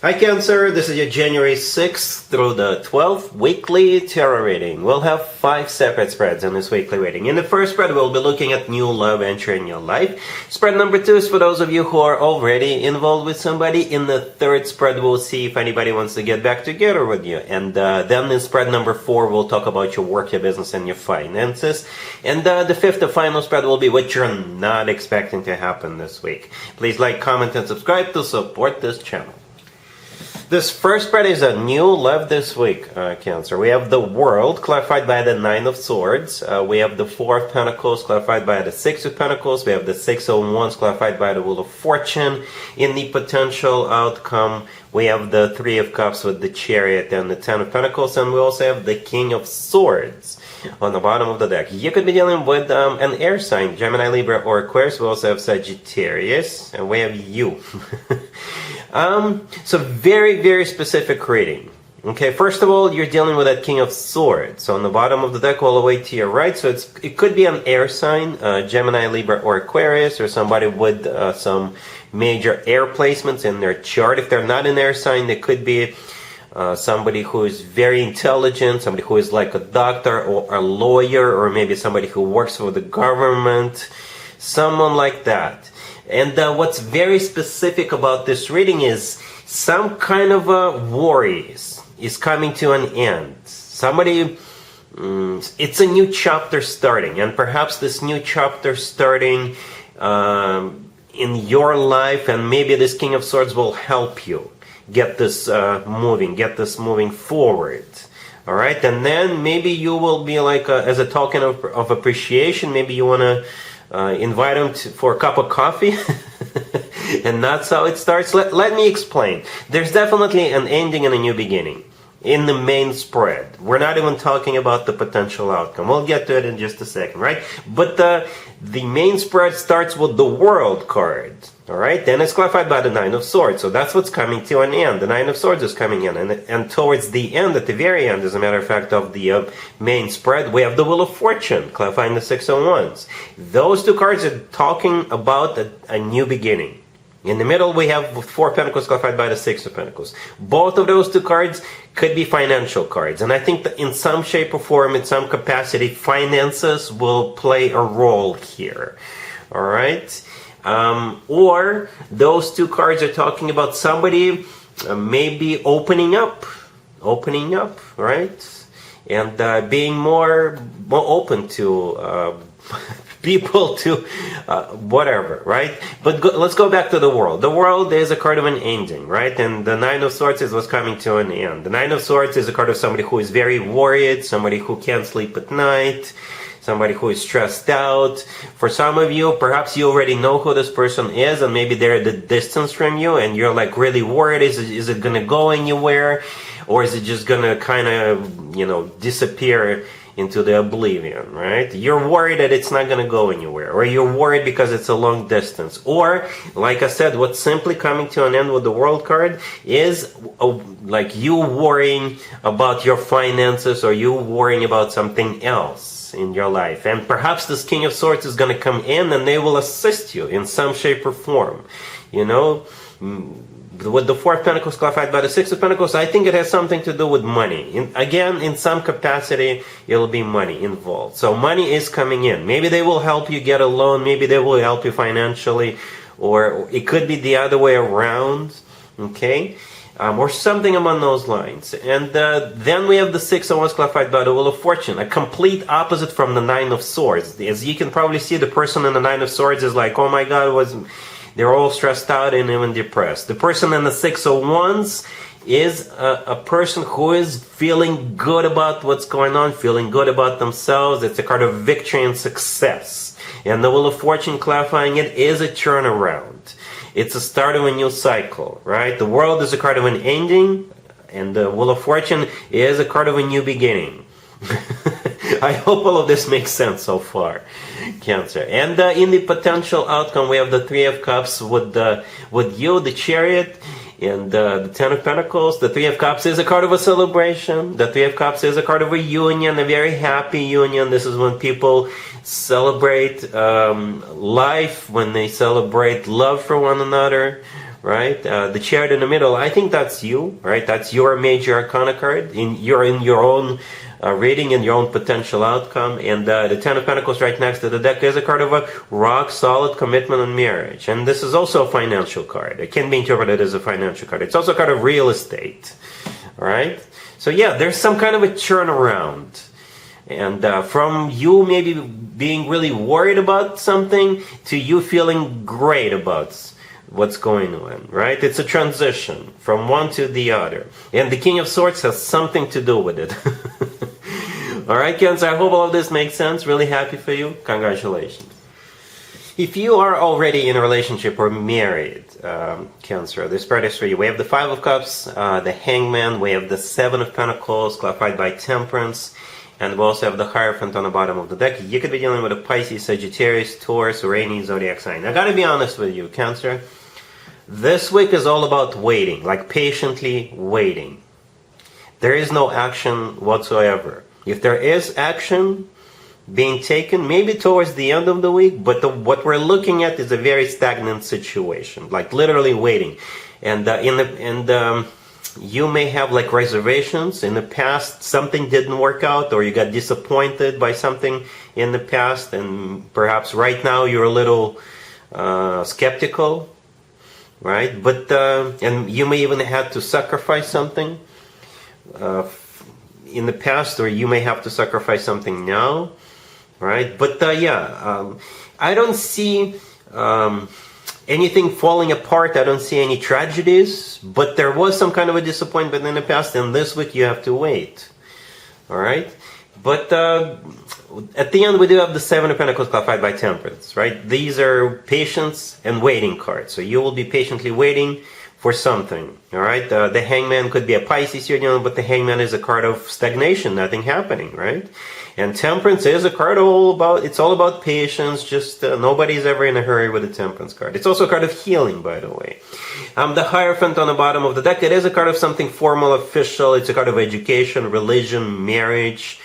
Hi Cancer, this is your January 6th through the 12th weekly tarot reading. We'll have 5 separate spreads in this weekly reading. In the first spread, we'll be looking at new love entering your life. Spread number 2 is for those of you who are already involved with somebody. In the third spread, we'll see if anybody wants to get back together with you. And then in spread number 4, we'll talk about your work, your business, and your finances. And the fifth and final spread will be what you're not expecting to happen this week. Please like, comment, and subscribe to support this channel. This first spread is a new love this week, Cancer. We have the World, clarified by the Nine of Swords. We have the Four of Pentacles, clarified by the Six of Pentacles. We have the Six of Wands, clarified by the Wheel of Fortune. In the potential outcome, we have the Three of Cups with the Chariot and the Ten of Pentacles. And we also have the King of Swords on the bottom of the deck. You could be dealing with an air sign, Gemini, Libra, or Aquarius. We also have Sagittarius, and we have you. So very, very specific reading. Okay, first of all, you're dealing with that King of Swords. So on the bottom of the deck, all the way to your right. So it could be an air sign, Gemini, Libra, or Aquarius, or somebody with some major air placements in their chart. If they're not an air sign, they could be somebody who is very intelligent, somebody who is like a doctor or a lawyer, or maybe somebody who works for the government, someone like that. And what's very specific about this reading is some kind of worry is coming to an end. Somebody, it's a new chapter starting, and perhaps this new chapter starting in your life, and maybe this King of Swords will help you get this moving forward. All right, and then maybe you will be like as a token of appreciation, maybe you want to invite them for a cup of coffee. And that's how it starts. Let me explain. There's definitely an ending and a new beginning in the main spread. We're not even talking about the potential outcome. We'll get to it in just a second, right? But the main spread starts with the World card. All right, then it's clarified by the Nine of Swords. So that's what's coming to an end. The Nine of Swords is coming in. And towards the end, at the very end, as a matter of fact, of the main spread, we have the Wheel of Fortune, clarifying the Six of Wands. Those two cards are talking about a new beginning. In the middle, we have Four of Pentacles, clarified by the Six of Pentacles. Both of those two cards could be financial cards. And I think that in some shape or form, in some capacity, finances will play a role here. All right? Or those two cards are talking about somebody maybe opening up, right? And being more open to people, to whatever, right? But let's go back to the World. The World is a card of an ending, right? And the Nine of Swords is what's coming to an end. The Nine of Swords is a card of somebody who is very worried, somebody who can't sleep at night, somebody who is stressed out. For some of you, perhaps you already know who this person is, and maybe they're at a distance from you, and you're like really worried. Is it going to go anywhere? Or is it just going to kind of, disappear into the oblivion, right? You're worried that it's not going to go anywhere, or you're worried because it's a long distance. Or, like I said, what's simply coming to an end with the World card is like you worrying about your finances, or you worrying about something else in your life. And perhaps this King of Swords is going to come in, and they will assist you in some shape or form. With the Four of Pentacles clarified by the Six of Pentacles, I think it has something to do with money. Again, in some capacity, it'll be money involved. So money is coming in. Maybe they will help you get a loan. Maybe they will help you financially. Or it could be the other way around. Okay? Or something among those lines. And then we have the Six of Wands clarified by the Wheel of Fortune. A complete opposite from the Nine of Swords. As you can probably see, the person in the Nine of Swords is like, oh my God, they're all stressed out and even depressed. The person in the Six of Wands is a person who is feeling good about what's going on, feeling good about themselves. It's a card of victory and success. And the Wheel of Fortune clarifying it is a turnaround. It's a start of a new cycle, right? The World is a card of an ending, and the Wheel of Fortune is a card of a new beginning. I hope all of this makes sense so far, Cancer. And in the potential outcome, we have the Three of Cups with you, the Chariot, and the Ten of Pentacles. The Three of Cups is a card of a celebration. The Three of Cups is a card of a union, a very happy union. This is when people celebrate life, when they celebrate love for one another, right? The Chariot in the middle, I think that's you, right? That's your major arcana card. You're in your own reading and your own potential outcome. And the Ten of Pentacles right next to the deck is a card of a rock-solid commitment and marriage. And this is also a financial card. It can be interpreted as a financial card. It's also a card of real estate, all right? So yeah, there's some kind of a turnaround. And from you maybe being really worried about something to you feeling great about what's going on, right? It's a transition from one to the other. And the King of Swords has something to do with it. All right, Cancer, I hope all of this makes sense. Really happy for you. Congratulations. If you are already in a relationship or married, Cancer, this part is for you. We have the Five of Cups, the Hangman, we have the Seven of Pentacles, clarified by Temperance, and we also have the Hierophant on the bottom of the deck. You could be dealing with a Pisces, Sagittarius, Taurus, or any zodiac sign. I gotta be honest with you, Cancer. This week is all about waiting, like patiently waiting. There is no action whatsoever. If there is action being taken, maybe towards the end of the week, but what we're looking at is a very stagnant situation, like literally waiting. And you may have like reservations in the past. Something didn't work out, or you got disappointed by something in the past, and perhaps right now you're a little skeptical, right? But and you may even have to sacrifice something in the past, or you may have to sacrifice something now, right? But I don't see anything falling apart. I don't see any tragedies, but there was some kind of a disappointment in the past, and this week you have to wait, all right? But at the end, we do have the Seven of Pentacles clarified by Temperance, right? These are patience and waiting cards. So you will be patiently waiting for something, all right? The Hangman could be a Pisces you're dealing with, but the Hangman is a card of stagnation, nothing happening, right? And Temperance is a card it's all about patience, just nobody's ever in a hurry with the Temperance card. It's also a card of healing, by the way. The Hierophant on the bottom of the deck, it is a card of something formal, official. It's a card of education, religion, marriage,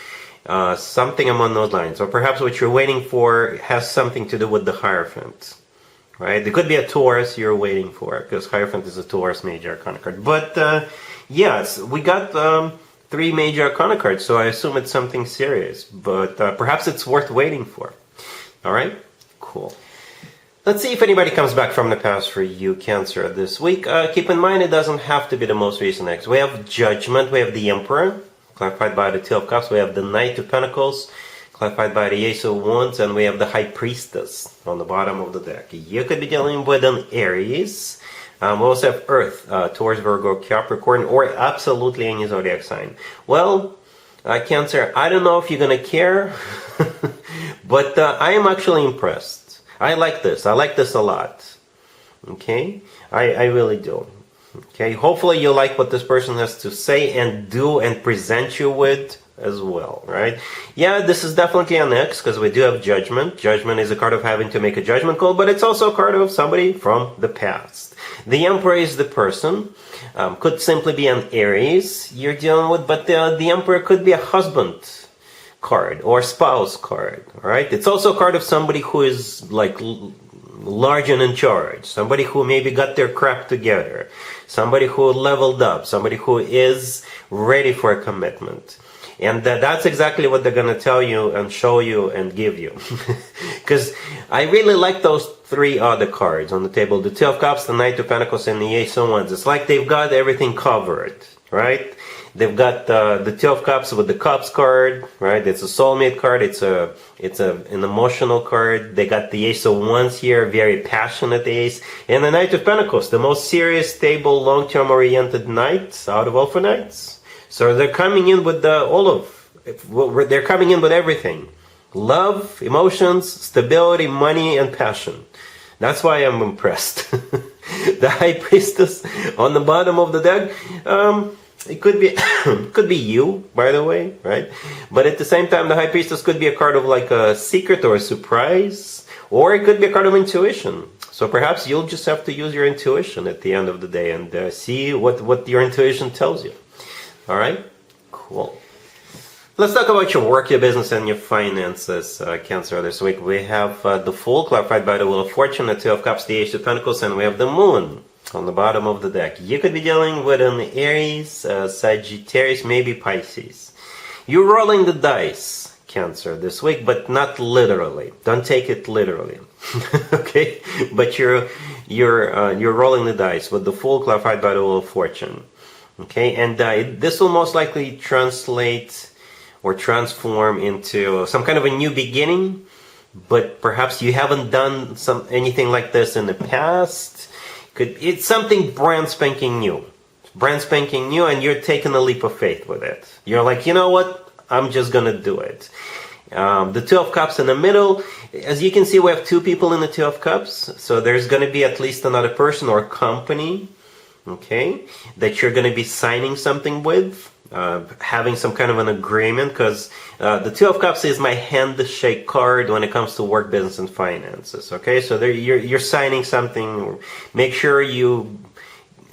something among those lines. Or perhaps what you're waiting for has something to do with the Hierophant. Right? It could be a Taurus you're waiting for, because Hierophant is a Taurus major arcana card. But yes, we got 3 major arcana cards, so I assume it's something serious. But perhaps it's worth waiting for. All right? Cool. Let's see if anybody comes back from the past for you, Cancer, this week. Keep in mind, it doesn't have to be the most recent ex. We have Judgment. We have the Emperor, clarified by the Two of Cups. We have the Knight of Pentacles, clarified by the Ace of Wands, and we have the High Priestess on the bottom of the deck. You could be dealing with an Aries. We also have Earth, Taurus, Virgo, Capricorn, or absolutely any zodiac sign. Well, Cancer, I don't know if you're going to care, but I am actually impressed. I like this. I like this a lot. Okay? I really do. Okay? Hopefully you like what this person has to say and do and present you with as well, right? Yeah, this is definitely an X, because we do have Judgment. Judgment is a card of having to make a judgment call, but it's also a card of somebody from the past. The Emperor is the person. Could simply be an Aries you're dealing with, but the Emperor could be a husband card or spouse card, all right? It's also a card of somebody who is like large and in charge, somebody who maybe got their crap together, somebody who leveled up, somebody who is ready for a commitment. And that's exactly what they're going to tell you and show you and give you. Because I really like those 3 other cards on the table. The Two of Cups, the Knight of Pentacles, and the Ace of Wands. It's like they've got everything covered, right? They've got the Two of Cups with the Cups card, right? It's a soulmate card. It's an emotional card. They got the Ace of Wands here, very passionate ace. And the Knight of Pentacles, the most serious, stable, long-term oriented knight out of all 4 knights. So they're coming in with they're coming in with everything. Love, emotions, stability, money, and passion. That's why I'm impressed. The High Priestess on the bottom of the deck, it could be could be you, by the way, right? But at the same time, the High Priestess could be a card of like a secret or a surprise, or it could be a card of intuition. So perhaps you'll just have to use your intuition at the end of the day and see what your intuition tells you. All right? Cool. Let's talk about your work, your business, and your finances, Cancer, this week. We have the Fool, clarified by the Wheel of Fortune, the Two of Cups, the Ace of Pentacles, and we have the Moon. on the bottom of the deck. You could be dealing with an Aries, Sagittarius, maybe Pisces. You're rolling the dice, Cancer, this week, but not literally. Don't take it literally. Okay? But you're rolling the dice with the Fool clarified by the Wheel of Fortune. Okay? And this will most likely translate or transform into some kind of a new beginning, but perhaps you haven't done anything like this in the past. It's something brand spanking new. Brand spanking new, and you're taking a leap of faith with it. You're like, you know what? I'm just gonna do it. The Two of Cups in the middle. As you can see, we have two people in the Two of Cups. So there's gonna be at least another person or company, okay, that you're gonna be signing something with. Having some kind of an agreement, because the Two of Cups is my handshake card when it comes to work, business, and finances. Okay, so there you're signing something. Make sure you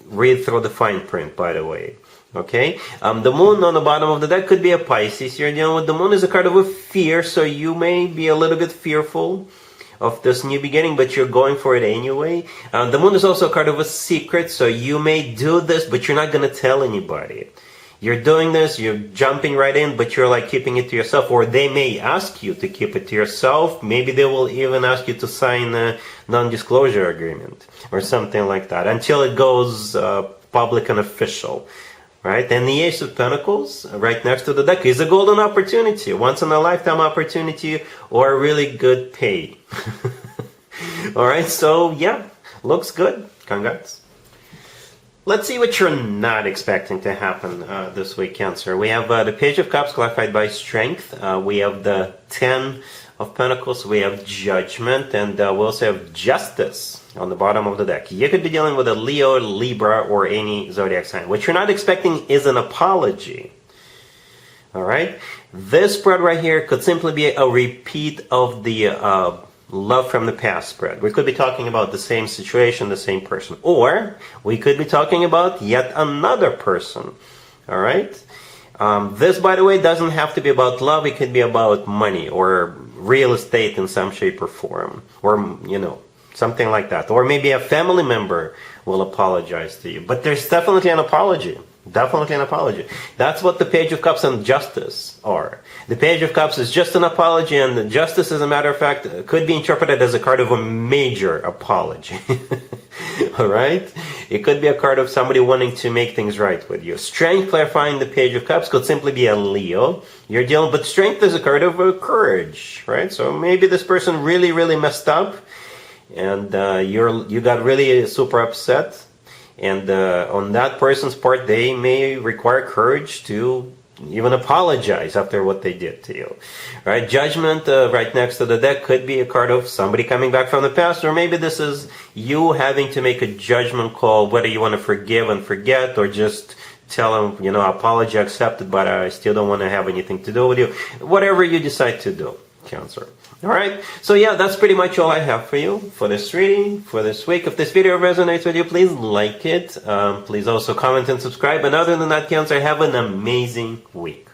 read through the fine print, by the way. Okay, the Moon on the bottom of the deck could be a Pisces. You're dealing with the Moon is a card of a fear, so you may be a little bit fearful of this new beginning, but you're going for it anyway. The Moon is also a card of a secret, so you may do this, but you're not going to tell anybody. You're doing this, you're jumping right in, but you're like keeping it to yourself, or they may ask you to keep it to yourself. Maybe they will even ask you to sign a non-disclosure agreement or something like that until it goes public and official, right? And the Ace of Pentacles right next to the deck is a golden opportunity, once in a lifetime opportunity, or a really good pay. All right, so yeah, looks good. Congrats. Let's see what you're not expecting to happen this week, Cancer. We have the Page of Cups clarified by Strength. We have the Ten of Pentacles. We have Judgment. And we also have Justice on the bottom of the deck. You could be dealing with a Leo, Libra, or any Zodiac sign. What you're not expecting is an apology. All right? This spread right here could simply be a repeat of the love from the past spread. We could be talking about the same situation, the same person, or we could be talking about yet another person. All right? This, by the way, doesn't have to be about love. It could be about money or real estate in some shape or form, or, you know, something like that. Or maybe a family member will apologize to you. But there's definitely an apology. Definitely an apology. That's what the Page of Cups and Justice are. The Page of Cups is just an apology, and the Justice, as a matter of fact, could be interpreted as a card of a major apology. All right? It could be a card of somebody wanting to make things right with you. Strength, clarifying the Page of Cups, could simply be a Leo. You're dealing, but Strength is a card of courage, right? So maybe this person really, really messed up, and you got really super upset. And on that person's part, they may require courage to even apologize after what they did to you. Right? Judgment right next to the deck could be a card of somebody coming back from the past, or maybe this is you having to make a judgment call whether you want to forgive and forget, or just tell them, you know, apology accepted, but I still don't want to have anything to do with you. Whatever you decide to do, Cancer. All right, so yeah, that's pretty much all I have for you for this reading, for this week. If this video resonates with you, please like it. Please also comment and subscribe. And other than that, Cancer, have an amazing week.